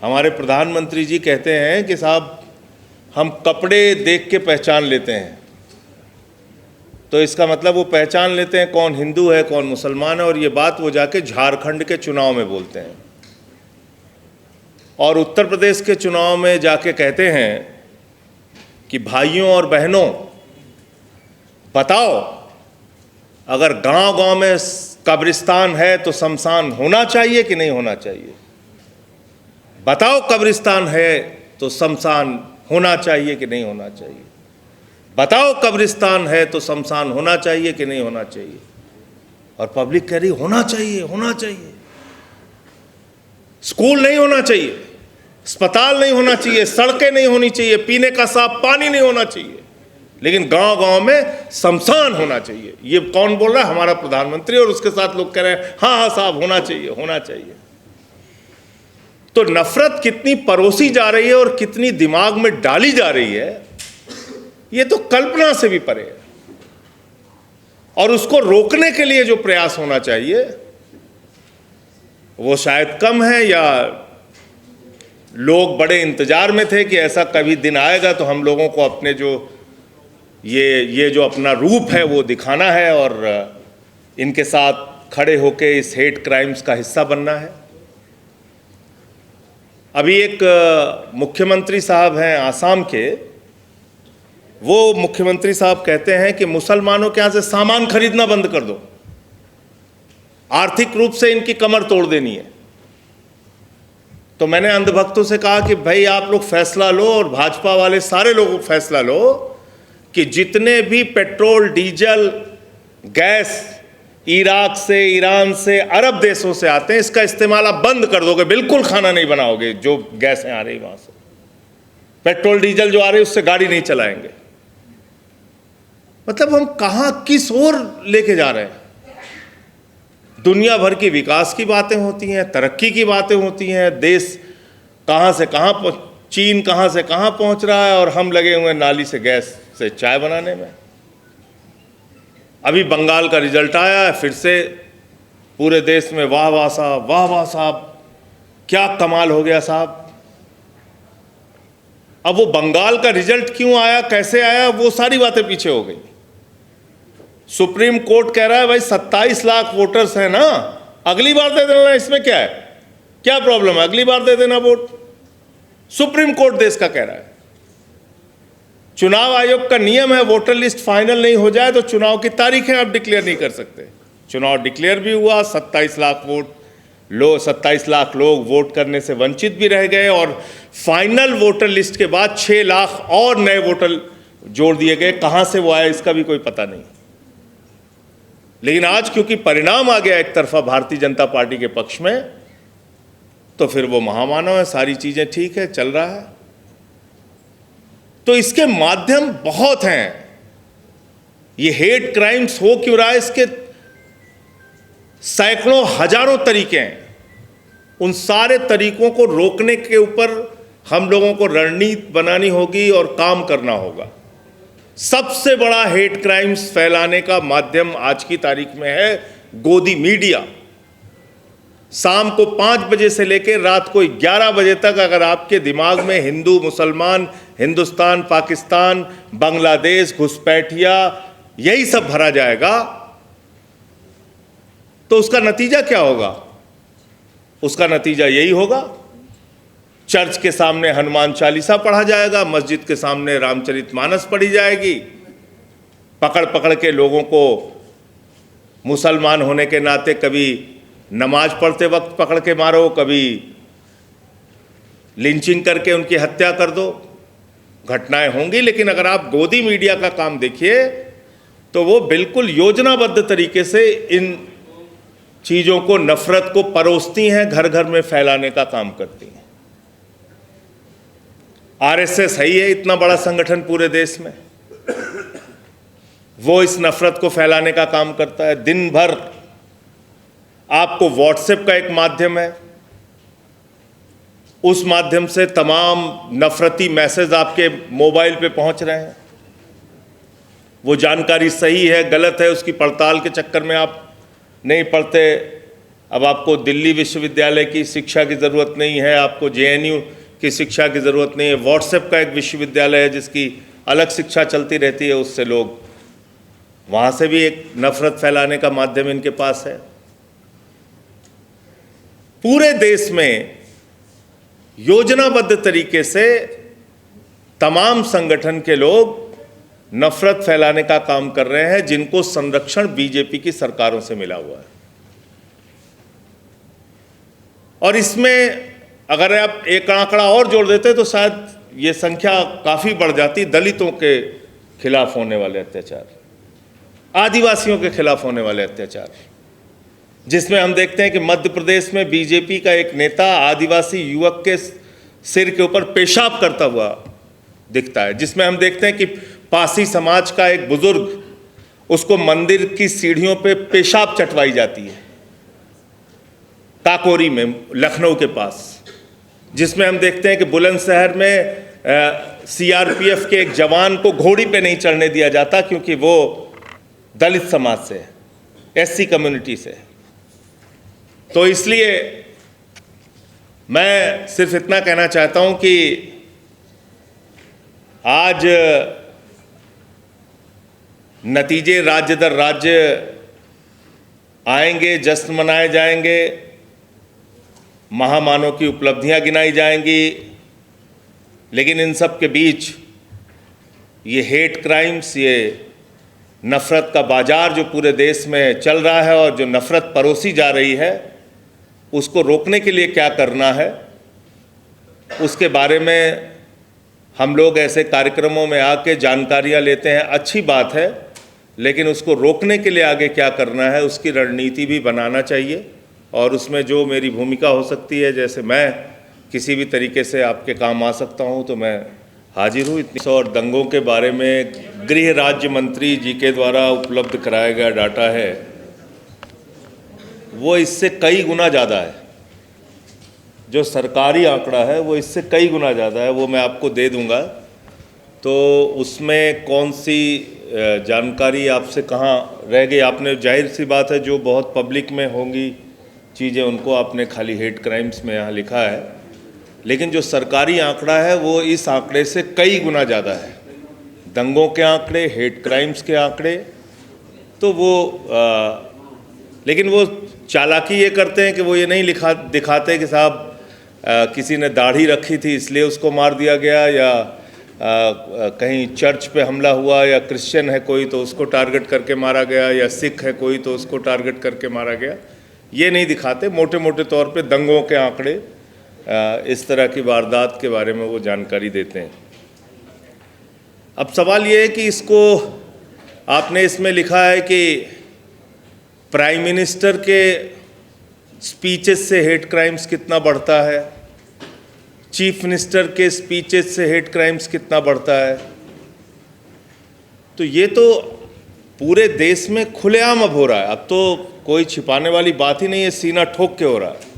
हमारे प्रधानमंत्री जी कहते हैं कि साहब हम कपड़े देख के पहचान लेते हैं, तो इसका मतलब वो पहचान लेते हैं कौन हिंदू है कौन मुसलमान है, और ये बात वो जाके झारखंड के चुनाव में बोलते हैं और उत्तर प्रदेश के चुनाव में जाके कहते हैं कि भाइयों और बहनों बताओ, अगर गांव-गांव में कब्रिस्तान है तो शमशान होना चाहिए कि नहीं होना चाहिए? बताओ, कब्रिस्तान है तो शमशान होना चाहिए कि नहीं होना चाहिए? बताओ, कब्रिस्तान है तो शमशान होना चाहिए कि नहीं होना चाहिए? और पब्लिक कह रही होना चाहिए, होना चाहिए। स्कूल नहीं होना चाहिए, अस्पताल नहीं होना चाहिए, सड़कें नहीं होनी चाहिए, पीने का साफ पानी नहीं होना चाहिए, लेकिन गांव-गांव में शमशान होना चाहिए। ये कौन बोल रहा है? हमारा प्रधानमंत्री। और उसके साथ लोग कह रहे हैं हाँ हाँ साहब होना चाहिए, होना चाहिए। तो नफरत कितनी परोसी जा रही है और कितनी दिमाग में डाली जा रही है, ये तो कल्पना से भी परे है। और उसको रोकने के लिए जो प्रयास होना चाहिए वो शायद कम है, या लोग बड़े इंतजार में थे कि ऐसा कभी दिन आएगा तो हम लोगों को अपने जो ये जो अपना रूप है वो दिखाना है और इनके साथ खड़े होकर इस हेट क्राइम्स का हिस्सा बनना है। अभी एक मुख्यमंत्री साहब हैं आसाम के, वो मुख्यमंत्री साहब कहते हैं कि मुसलमानों के यहाँ से सामान खरीदना बंद कर दो, आर्थिक रूप से इनकी कमर तोड़ देनी है। तो मैंने अंधभक्तों से कहा कि भाई आप लोग फैसला लो, और भाजपा वाले सारे लोग फैसला लो कि जितने भी पेट्रोल डीजल गैस इराक से, ईरान से, अरब देशों से आते हैं, इसका इस्तेमाल आप बंद कर दोगे, बिल्कुल खाना नहीं बनाओगे। जो गैसें आ रही वहां से, पेट्रोल डीजल जो आ रही उससे गाड़ी नहीं चलाएंगे। मतलब हम कहां किस ओर लेके जा रहे हैं? दुनिया भर की विकास की बातें होती हैं, तरक्की की बातें होती हैं, देश कहां से कहां, चीन कहां से कहां पहुंच रहा है, और हम लगे हुए नाली से गैस से चाय बनाने में। अभी बंगाल का रिजल्ट आया है, फिर से पूरे देश में वाह वाह साहब, वाह वाह साहब, क्या कमाल हो गया साहब। अब वो बंगाल का रिजल्ट क्यों आया, कैसे आया, वो सारी बातें पीछे हो गई। सुप्रीम कोर्ट कह रहा है भाई 27 लाख वोटर्स हैं ना, अगली बार दे देना, इसमें क्या है, क्या प्रॉब्लम है, अगली बार दे देना वोट। सुप्रीम कोर्ट देश का कह रहा है। चुनाव आयोग का नियम है वोटर लिस्ट फाइनल नहीं हो जाए तो चुनाव की तारीखें आप डिक्लेयर नहीं कर सकते। चुनाव डिक्लेयर भी हुआ, 27 लाख लोग वोट करने से वंचित भी रह गए, और फाइनल वोटर लिस्ट के बाद 6 लाख और नए वोटर जोड़ दिए गए। कहां से वो आया इसका भी कोई पता नहीं। लेकिन आज क्योंकि परिणाम आ गया एक तरफा भारतीय जनता पार्टी के पक्ष में, तो फिर वो महामानव है, सारी चीजें ठीक है, चल रहा है। तो इसके माध्यम बहुत हैं। ये हेट क्राइम्स हो क्यों रहा है, इसके सैकड़ों हजारों तरीके हैं। उन सारे तरीकों को रोकने के ऊपर हम लोगों को रणनीति बनानी होगी और काम करना होगा। सबसे बड़ा हेट क्राइम्स फैलाने का माध्यम आज की तारीख में है गोदी मीडिया। शाम को 5 बजे से लेकर रात को 11 बजे तक अगर आपके दिमाग में हिंदू मुसलमान, हिंदुस्तान पाकिस्तान, बांग्लादेश, घुसपैठिया, यही सब भरा जाएगा, तो उसका नतीजा क्या होगा? उसका नतीजा यही होगा, चर्च के सामने हनुमान चालीसा पढ़ा जाएगा, मस्जिद के सामने रामचरितमानस पढ़ी जाएगी, पकड़ पकड़ के लोगों को मुसलमान होने के नाते कभी नमाज पढ़ते वक्त पकड़ के मारो, कभी लिंचिंग करके उनकी हत्या कर दो। घटनाएं होंगी, लेकिन अगर आप गोदी मीडिया का काम देखिए तो वो बिल्कुल योजनाबद्ध तरीके से इन चीज़ों को, नफरत को परोसती हैं, घर घर में फैलाने का काम करती हैं। आरएसएस है ही है इतना बड़ा संगठन पूरे देश में, वो इस नफरत को फैलाने का काम करता है। दिन भर आपको व्हाट्सएप का एक माध्यम है, उस माध्यम से तमाम नफरती मैसेज आपके मोबाइल पे पहुंच रहे हैं। वो जानकारी सही है गलत है उसकी पड़ताल के चक्कर में आप नहीं पढ़ते, अब आपको दिल्ली विश्वविद्यालय की शिक्षा की ज़रूरत नहीं है, आपको जेएनयू की शिक्षा की ज़रूरत नहीं है। व्हाट्सएप का एक विश्वविद्यालय है जिसकी अलग शिक्षा चलती रहती है, उससे लोग वहाँ से भी एक नफरत फैलाने का माध्यम इनके पास है। पूरे देश में योजनाबद्ध तरीके से तमाम संगठन के लोग नफरत फैलाने का काम कर रहे हैं, जिनको संरक्षण बीजेपी की सरकारों से मिला हुआ है। और इसमें अगर आप एक आंकड़ा और जोड़ देते तो शायद ये संख्या काफ़ी बढ़ जाती। दलितों के खिलाफ होने वाले अत्याचार, आदिवासियों के खिलाफ होने वाले अत्याचार, जिसमें हम देखते हैं कि मध्य प्रदेश में बीजेपी का एक नेता आदिवासी युवक के सिर के ऊपर पेशाब करता हुआ दिखता है, जिसमें हम देखते हैं कि पासी समाज का एक बुजुर्ग, उसको मंदिर की सीढ़ियों पे पेशाब चटवाई जाती है काकोरी में, लखनऊ के पास, जिसमें हम देखते हैं कि बुलंदशहर में सीआरपीएफ के एक जवान को घोड़ी पे नहीं चढ़ने दिया जाता क्योंकि वो दलित समाज से है, एससी कम्युनिटी से है। तो इसलिए मैं सिर्फ इतना कहना चाहता हूं कि आज नतीजे राज्य दर राज्य आएंगे, जश्न मनाए जाएंगे, महामानव की उपलब्धियां गिनाई जाएंगी, लेकिन इन सब के बीच ये हेट क्राइम्स, ये नफ़रत का बाजार जो पूरे देश में चल रहा है और जो नफ़रत परोसी जा रही है, उसको रोकने के लिए क्या करना है, उसके बारे में हम लोग ऐसे कार्यक्रमों में आके जानकारियां लेते हैं, अच्छी बात है, लेकिन उसको रोकने के लिए आगे क्या करना है उसकी रणनीति भी बनाना चाहिए। और उसमें जो मेरी भूमिका हो सकती है, जैसे मैं किसी भी तरीके से आपके काम आ सकता हूं तो मैं हाजिर हूँ। इतनी और दंगों के बारे में गृह राज्य मंत्री जी के द्वारा उपलब्ध कराया गया डाटा है, वो इससे कई गुना ज़्यादा है। जो सरकारी आंकड़ा है वो इससे कई गुना ज़्यादा है, वो मैं आपको दे दूंगा। तो उसमें कौन सी जानकारी आपसे कहाँ रह गई? आपने, जाहिर सी बात है, जो बहुत पब्लिक में होंगी चीज़ें उनको आपने खाली हेट क्राइम्स में यहाँ लिखा है, लेकिन जो सरकारी आंकड़ा है वो इस आंकड़े से कई गुना ज़्यादा है। दंगों के आंकड़े, हेट क्राइम्स के आंकड़े, तो वो लेकिन वो चालाकी ये करते हैं कि वो ये नहीं दिखाते कि साहब किसी ने दाढ़ी रखी थी इसलिए उसको मार दिया गया, या कहीं चर्च पे हमला हुआ, या क्रिश्चियन है कोई तो उसको टारगेट करके मारा गया, या सिख है कोई तो उसको टारगेट करके मारा गया। ये नहीं दिखाते। मोटे मोटे तौर पे दंगों के आंकड़े, इस तरह की वारदात के बारे में वो जानकारी देते हैं। अब सवाल ये है कि इसको आपने इसमें लिखा है कि प्राइम मिनिस्टर के स्पीचेस से हेट क्राइम्स कितना बढ़ता है, चीफ मिनिस्टर के स्पीचेस से हेट क्राइम्स कितना बढ़ता है। तो ये तो पूरे देश में खुलेआम अब हो रहा है। अब तो कोई छिपाने वाली बात ही नहीं है, सीना ठोक के हो रहा है।